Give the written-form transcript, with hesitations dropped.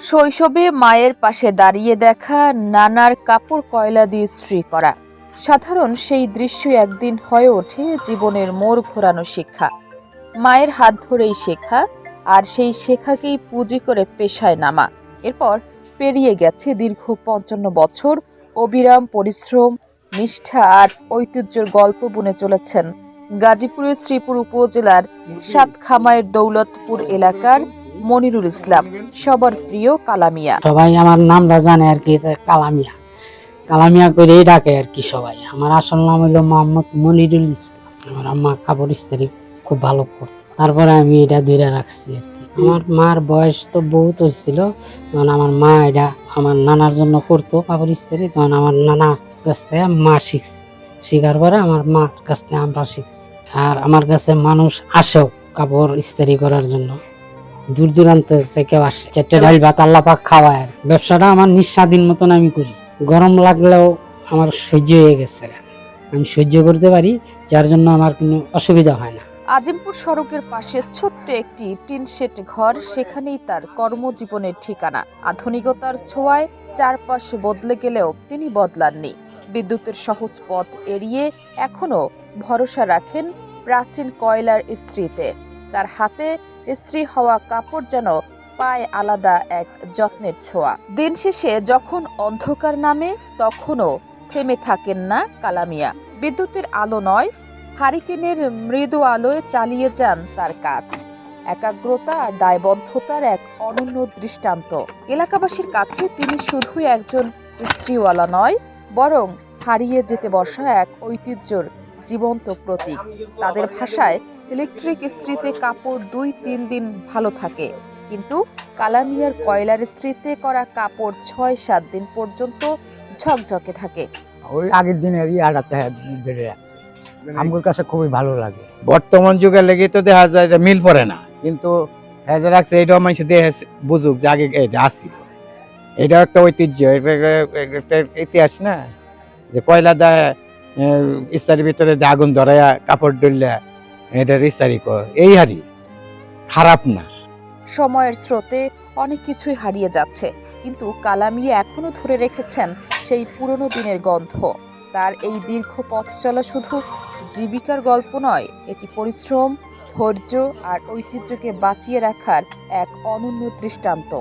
শৈশবে মায়ের পাশে দাঁড়িয়ে দেখা নানার কাপড় কয়লা দিয়ে ইস্ত্রি করা সাধারণ সেই দৃশ্য একদিন হয়ে ওঠে জীবনের মোড় ঘোরানো শিক্ষা। মায়ের হাত ধরেই শেখা, আর সেই শেখাকেই পুঁজি করে পেশায় নামা। এরপর পেরিয়ে গেছে দীর্ঘ 55 বছর অবিরাম পরিশ্রম, নিষ্ঠা আর ঐতিহ্যের গল্প বুনে চলেছেন গাজীপুরের শ্রীপুর উপজেলার সাতখামাইয়ের দৌলতপুর এলাকার মনিরুল ইসলাম, সবার প্রিয় কালামিয়া। সবাই আমার নামটা জানে আর কি, কালামিয়া কালামিয়া করেই ডাকে আর কি সবাই। আমার আসল নাম হইলো মোহাম্মদ মনিরুল ইসলাম। আমার আম্মা কাপড় ইস্ত্রি খুব ভালো করতো, তারপরে আমি এটা ধরে রাখছি আর কি। আমার মার বয়স তো বহুত হয়েছিল তখন আমার মা এটা আমার নানার জন্য করতো কাপড় ইস্ত্রি, তখন আমার নানার কাছ থেকে মা শিখছে, শিখার পরে আমার মার কাছ থেকে আমরা শিখছি। আর আমার কাছে মানুষ আসেও কাপড় ইস্ত্রি করার জন্য, দূর দূরান্ত থেকে আসে। 4টা ডাল ভাত আল্লাহ পাক খাওয়ায়। ব্যবসাটা আমার নিঃস্বাধীন মতন আমি করি, গরম লাগলেও আমার সহ্য হয়ে গেছে, আমি সহ্য করতে পারি, যার জন্য আমার কোনো অসুবিধা হয় না। আজিমপুর সড়কের পাশে ছোট্ট একটি টিন শেড ঘর, সেখানেই তার কর্মজীবনের ঠিকানা। আধুনিকতার ছোঁয়ায় চারপাশ বদলে গেলেও তিনি বদলাননি। বিদ্যুতের সহজ পথ এড়িয়ে এখনো ভরসা রাখেন প্রাচীন কয়লার ইস্ত্রিতে। তার হাতে ইস্ত্রি হওয়া কাপড় যেন পায় আলাদা এক যত্নের ছোঁয়া। দিন শেষে যখন অন্ধকার নামে, তখনও থেমে থাকেন না কালামিয়া। বিদ্যুতের আলো নয়, হারিকেনের মৃদু আলোয় চালিয়ে যান তার কাজ। একাগ্রতা আর দায়বদ্ধতার এক অনন্য দৃষ্টান্ত। এলাকাবাসীর কাছে তিনি শুধুই একজন ইস্ত্রিওয়ালা নয়, বরং হারিয়ে যেতে বসা এক ঐতিহ্যর জীবন্ত প্রতীক। তাদের ভাষায়, ইলেকট্রিক ইস্ত্রিতে কাপড় 2-3 দিন ভালো থাকে, কিন্তু কালামিয়ার কয়লার ইস্ত্রিতে করা কাপড় 6-7 দিন পর্যন্ত ঝকঝকে থাকে। ওই আগের দিনের ইয়াটা বেড়ে যাচ্ছে, আমার কাছে খুবই ভালো লাগে। বর্তমান যুগে লেগে তো দেখা যায় যে মিল পড়ে না, কিন্তু রাখছে এটাও মানুষ দেখে বুঝুক যে আগে এটা আসছিল। এটাও একটা ঐতিহ্য, একটা ইতিহাস না, যে কয়লা দেয় ইস্তারির ভিতরে যে আগুন ধরাইয়া কাপড় ডললে এটার ইস্তারি কর, এই হারি খারাপ না। সময়ের স্রোতে অনেক কিছুই হারিয়ে যাচ্ছে, কিন্তু কালামিয়া এখনো ধরে রেখেছেন সেই পুরনো দিনের গন্ধ। তার এই দীর্ঘ পথ চলা শুধু জীবিকার গল্প নয়, এটি পরিশ্রম, ধৈর্য আর ঐতিহ্যকে বাঁচিয়ে রাখার এক অনন্য দৃষ্টান্ত।